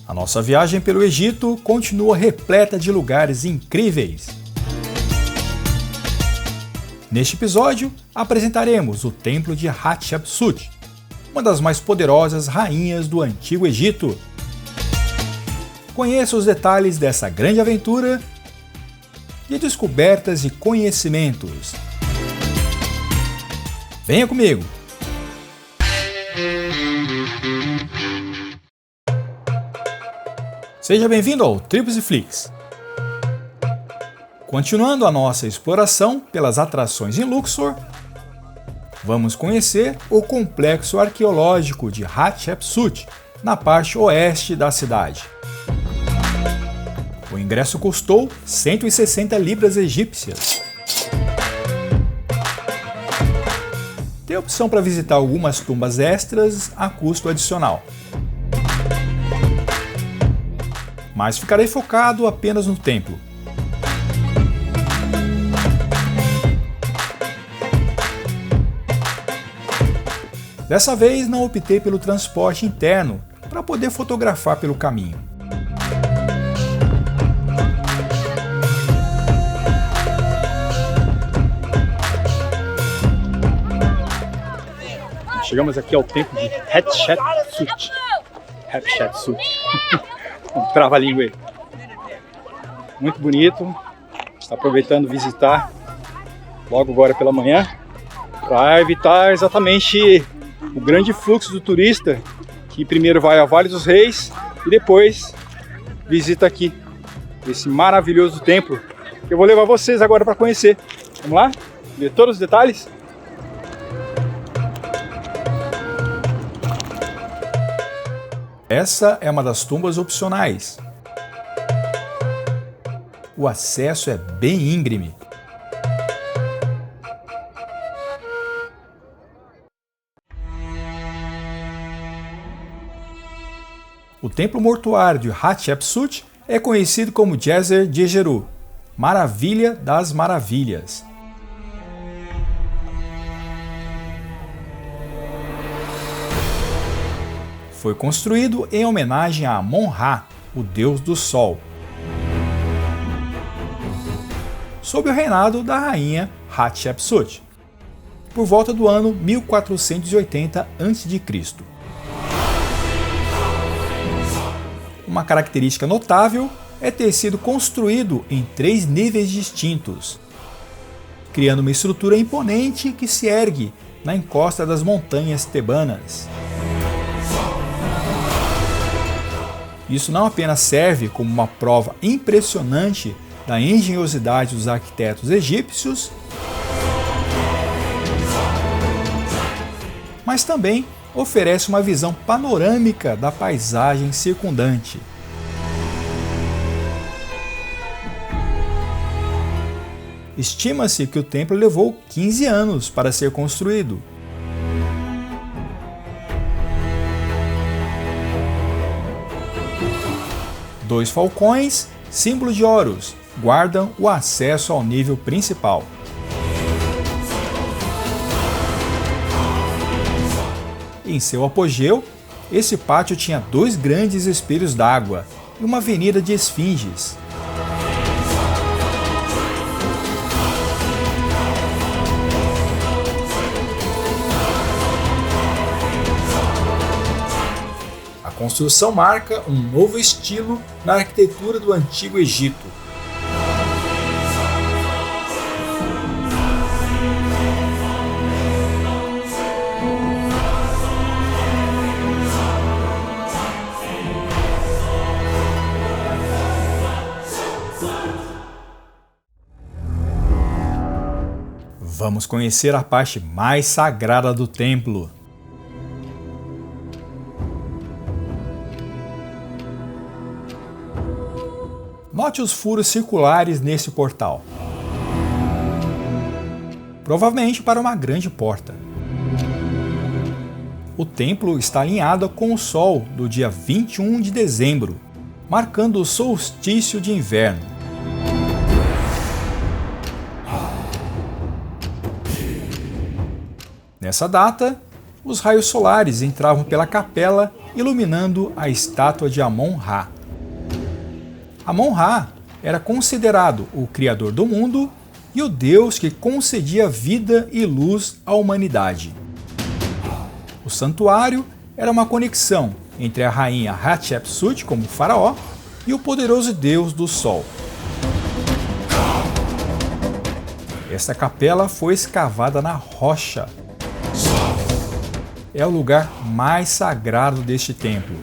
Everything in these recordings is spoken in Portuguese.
A nossa viagem pelo Egito continua repleta de lugares incríveis. Neste episódio, apresentaremos o Templo de Hatshepsut, uma das mais poderosas rainhas do Antigo Egito. Conheça os detalhes dessa grande aventura de descobertas e conhecimentos. Venha comigo! Seja bem-vindo ao Trips e Flicks. Continuando a nossa exploração pelas atrações em Luxor, vamos conhecer o complexo arqueológico de Hatshepsut, na parte oeste da cidade. O ingresso custou 160 libras egípcias. Tem opção para visitar algumas tumbas extras a custo adicional. Mas ficarei focado apenas no templo. Dessa vez não optei pelo transporte interno para poder fotografar pelo caminho. Chegamos aqui ao templo de Hatshepsut. Hatshepsut. Trava-língua aí. Muito bonito. Está aproveitando visitar logo agora pela manhã para evitar exatamente o grande fluxo do turista que primeiro vai ao Vale dos Reis e depois visita aqui esse maravilhoso templo que eu vou levar vocês agora para conhecer. Vamos lá? Ver todos os detalhes? Essa é uma das tumbas opcionais. O acesso é bem íngreme. O templo mortuário de Hatshepsut é conhecido como Djeser Djeseru, Maravilha das Maravilhas. Foi construído em homenagem a Amon-Ra, o deus do sol, sob o reinado da rainha Hatshepsut, por volta do ano 1480 a.C. Uma característica notável é ter sido construído em 3 níveis distintos, criando uma estrutura imponente que se ergue na encosta das montanhas tebanas. Isso não apenas serve como uma prova impressionante da engenhosidade dos arquitetos egípcios, mas também oferece uma visão panorâmica da paisagem circundante. Estima-se que o templo levou 15 anos para ser construído. Dois falcões, símbolo de Horus, guardam o acesso ao nível principal. Em seu apogeu, esse pátio tinha 2 grandes espelhos d'água e uma avenida de esfinges. A construção marca um novo estilo na arquitetura do Antigo Egito. Vamos conhecer a parte mais sagrada do templo. Note os furos circulares nesse portal. Provavelmente para uma grande porta. O templo está alinhado com o Sol do dia 21 de dezembro, marcando o solstício de inverno. Nessa data, os raios solares entravam pela capela iluminando a estátua de Amon-Ra. Amon-Ra era considerado o criador do mundo e o deus que concedia vida e luz à humanidade. O santuário era uma conexão entre a rainha Hatshepsut como faraó e o poderoso deus do sol. Esta capela foi escavada na rocha. É o lugar mais sagrado deste templo.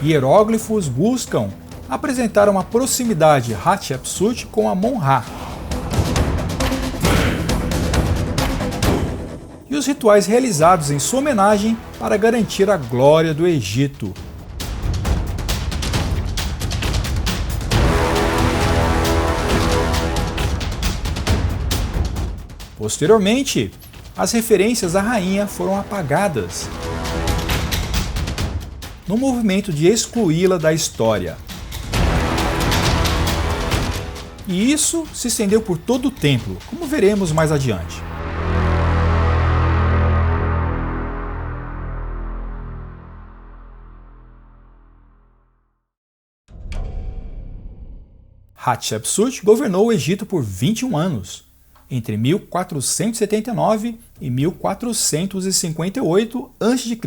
Hieróglifos buscam apresentar uma proximidade de Hatshepsut com Amon-Ra. E os rituais realizados em sua homenagem para garantir a glória do Egito. Posteriormente, as referências à rainha foram apagadas, no movimento de excluí-la da história. E isso se estendeu por todo o templo, como veremos mais adiante. Hatshepsut governou o Egito por 21 anos, entre 1479 e 1458 a.C.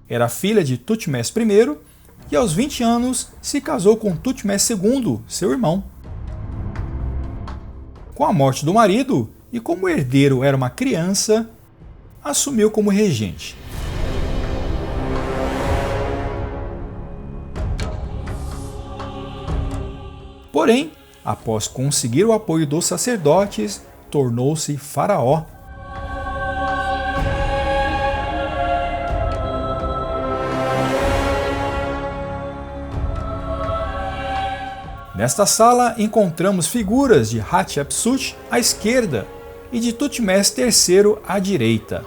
Era filha de Tutmés I e aos 20 anos se casou com Tutmés II, seu irmão. Com a morte do marido e como o herdeiro era uma criança, assumiu como regente. Porém, após conseguir o apoio dos sacerdotes, tornou-se faraó. Nesta sala encontramos figuras de Hatshepsut à esquerda e de Tutmés III à direita.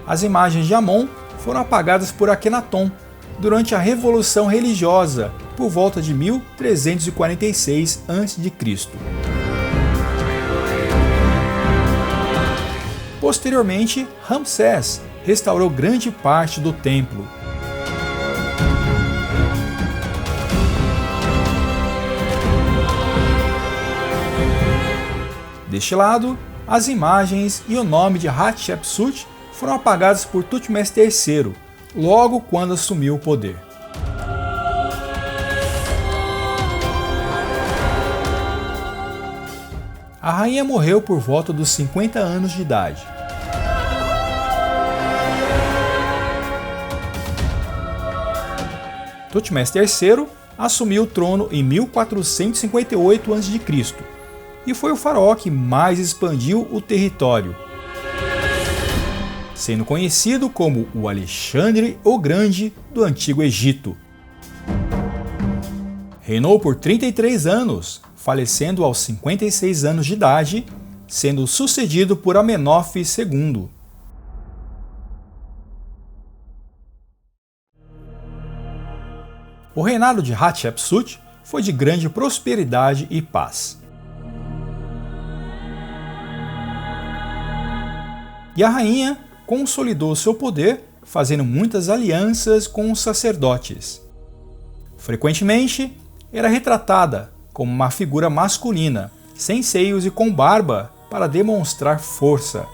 As imagens de Amon foram apagadas por Akhenaton durante a Revolução Religiosa, por volta de 1346 a.C. Posteriormente, Ramsés restaurou grande parte do templo. Deste lado, as imagens e o nome de Hatshepsut foram apagados por Tutmés III, logo quando assumiu o poder. A rainha morreu por volta dos 50 anos de idade. Tutmés III assumiu o trono em 1458 a.C. e foi o faraó que mais expandiu o território, sendo conhecido como o Alexandre o Grande do Antigo Egito. Reinou por 33 anos, falecendo aos 56 anos de idade, sendo sucedido por Amenófis II. O reinado de Hatshepsut foi de grande prosperidade e paz. E a rainha consolidou seu poder fazendo muitas alianças com os sacerdotes. Frequentemente, era retratada como uma figura masculina, sem seios e com barba, para demonstrar força.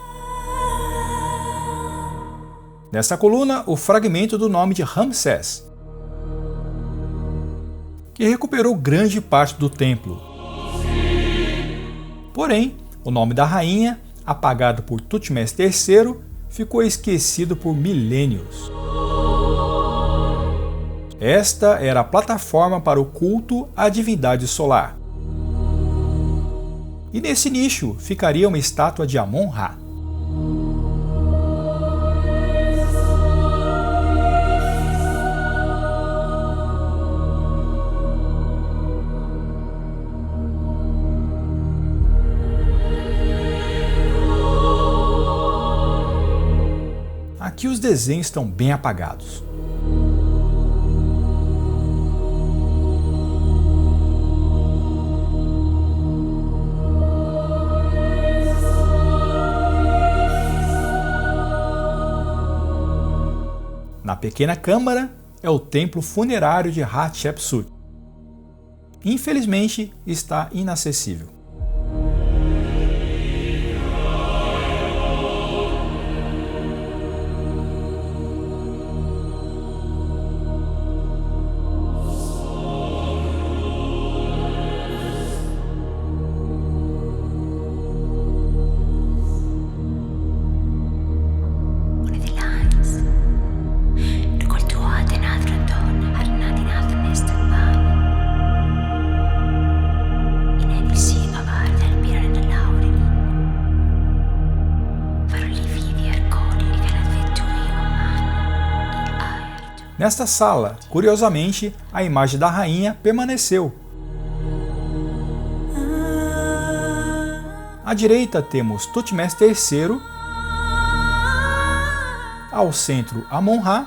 Nesta coluna, o fragmento do nome de Ramsés, que recuperou grande parte do templo. Porém, o nome da rainha, apagado por Tutmés III, ficou esquecido por milênios. Esta era a plataforma para o culto à divindade solar. E nesse nicho ficaria uma estátua de Amon-Ra. Aqui os desenhos estão bem apagados. Na pequena câmara é o templo funerário de Hatshepsut. Infelizmente, está inacessível. Nesta sala, curiosamente, a imagem da rainha permaneceu. À direita temos Thutmose III, ao centro Amon-Ra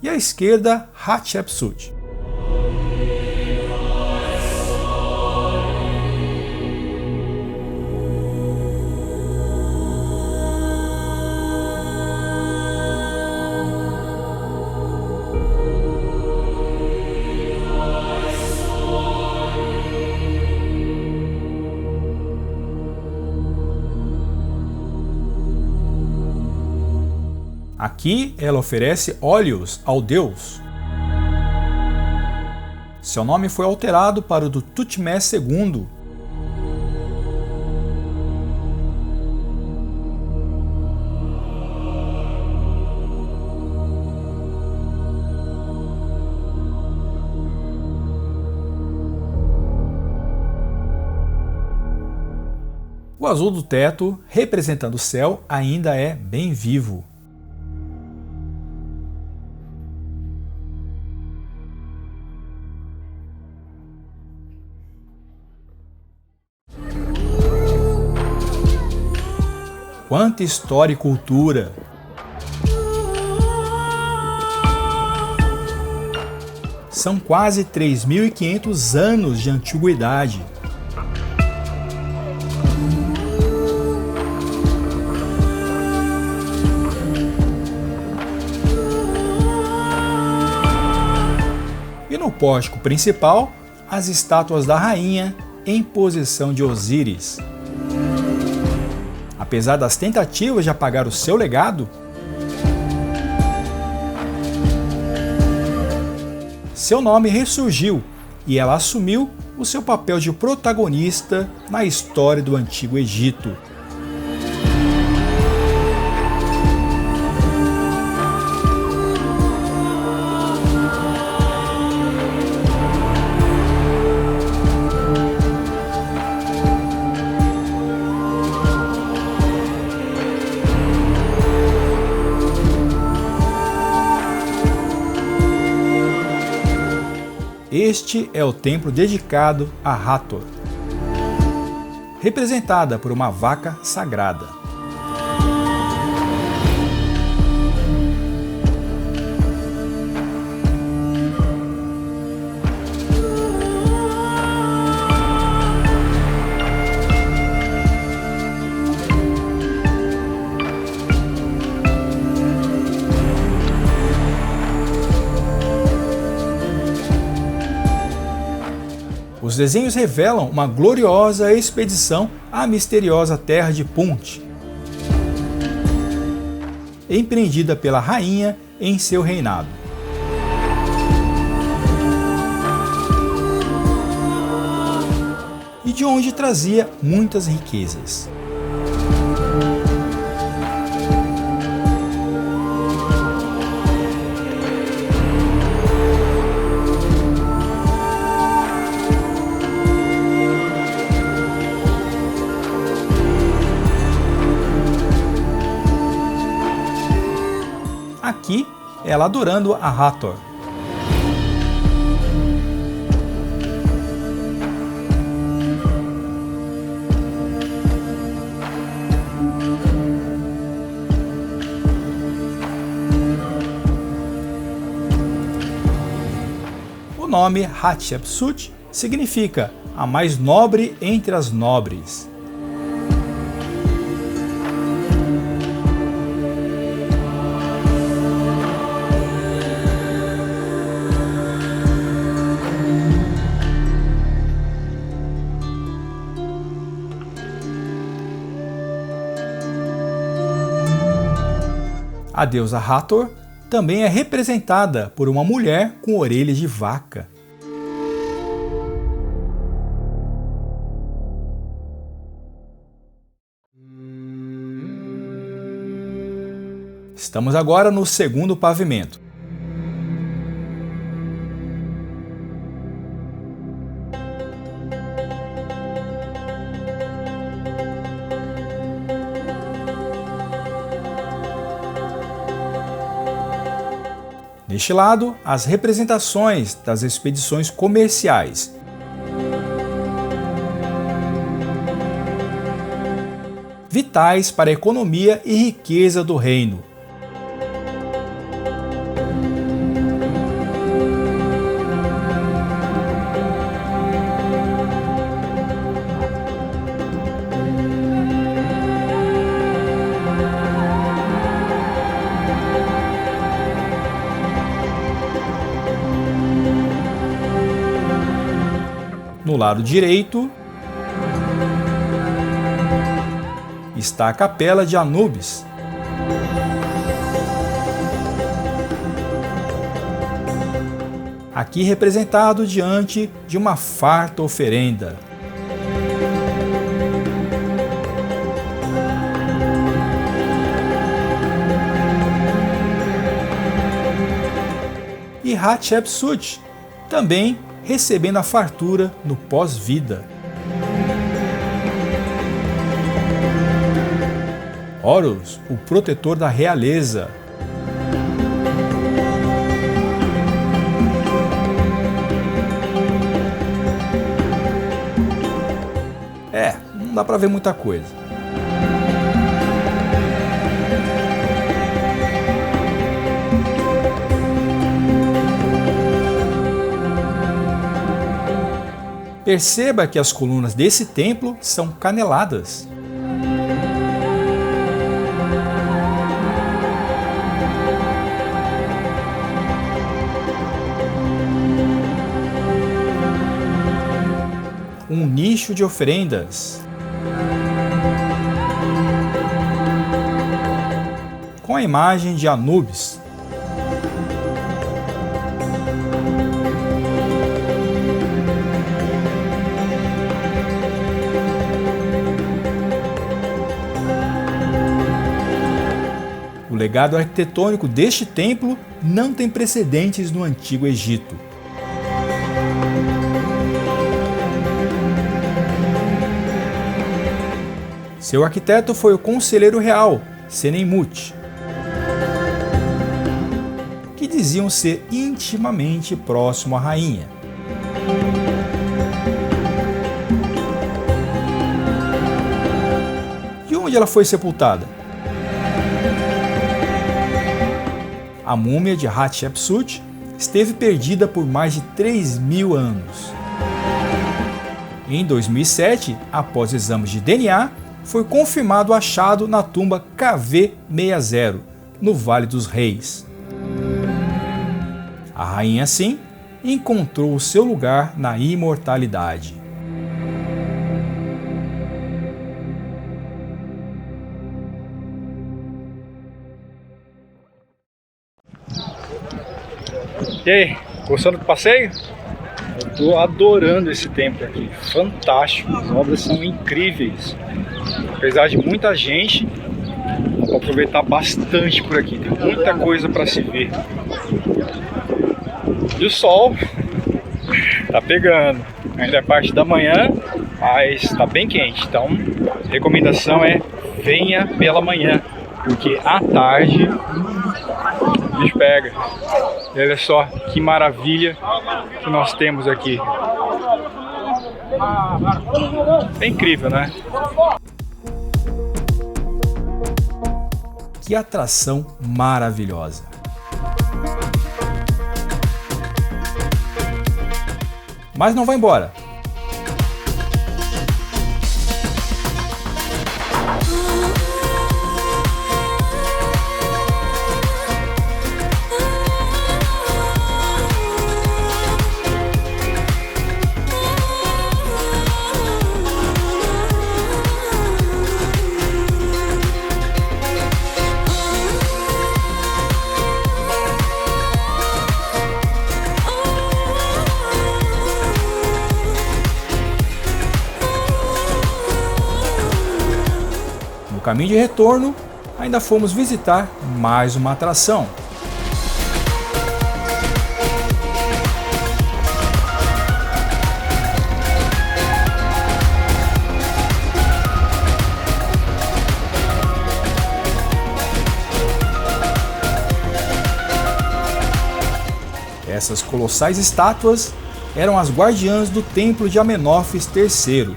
e à esquerda Hatshepsut. Aqui ela oferece óleos ao deus. Seu nome foi alterado para o do Thutmose II. O azul do teto, representando o céu, ainda é bem vivo. Quanta história e cultura! São quase 3.500 anos de antiguidade. E no pórtico principal, as estátuas da rainha em posição de Osíris. Apesar das tentativas de apagar o seu legado, seu nome ressurgiu e ela assumiu o seu papel de protagonista na história do Antigo Egito. Este é o templo dedicado a Hathor, representada por uma vaca sagrada. Os desenhos revelam uma gloriosa expedição à misteriosa terra de Punt, empreendida pela rainha em seu reinado. E de onde trazia muitas riquezas. Aqui, ela adorando a Hathor. O nome Hatshepsut significa a mais nobre entre as nobres. deusa Hathor também é representada por uma mulher com orelhas de vaca. Estamos agora no segundo pavimento. Neste lado, as representações das expedições comerciais. Vitais para a economia e riqueza do reino. No lado direito está a capela de Anubis. Aqui representado diante de uma farta oferenda. E Hatshepsut, também recebendo a fartura no pós-vida. Horus, o protetor da realeza. Não dá para ver muita coisa. Perceba que as colunas desse templo são caneladas. Um nicho de oferendas. Com a imagem de Anubis. O legado arquitetônico deste templo não tem precedentes no Antigo Egito. Seu arquiteto foi o conselheiro real, Senenmut, que diziam ser intimamente próximo à rainha. E onde ela foi sepultada? A múmia de Hatshepsut esteve perdida por mais de 3.000 anos. Em 2007, após exames de DNA, foi confirmado o achado na tumba KV60, no Vale dos Reis. A rainha, assim, encontrou o seu lugar na imortalidade. E aí, gostando do passeio? Eu tô adorando esse templo aqui, fantástico, as obras são incríveis. Apesar de muita gente, dá para aproveitar bastante por aqui, tem muita coisa para se ver. E o sol tá pegando, ainda é parte da manhã, mas tá bem quente, então a recomendação é venha pela manhã, porque à tarde o bicho pega. E olha só que maravilha que nós temos aqui. É incrível, né? Que atração maravilhosa! Mas não vai embora! caminho de retorno, ainda fomos visitar mais uma atração. Essas colossais estátuas eram as guardiãs do templo de Amenófis III,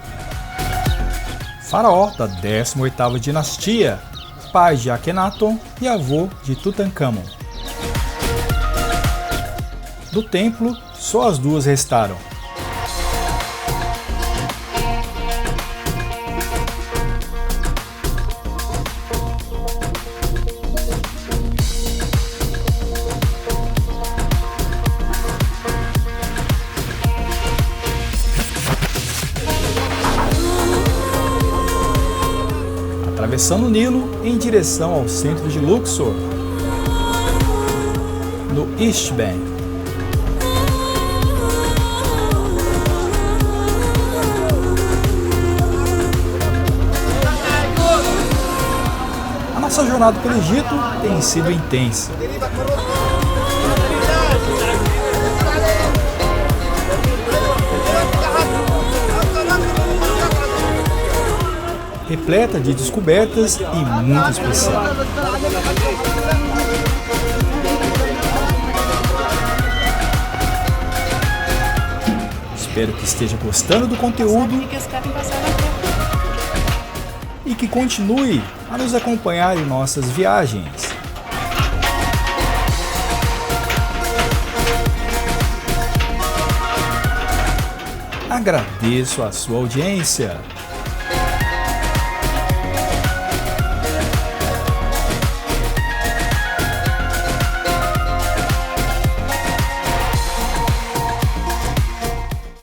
faraó da 18ª dinastia, pai de Akhenaton e avô de Tutankhamon. Do templo, só as duas restaram. Atravessando o Nilo em direção ao centro de Luxor, no East Bank. A nossa jornada pelo Egito tem sido intensa. Repleta de descobertas e muito especial. Espero que esteja gostando do conteúdo e que continue a nos acompanhar em nossas viagens. Agradeço a sua audiência.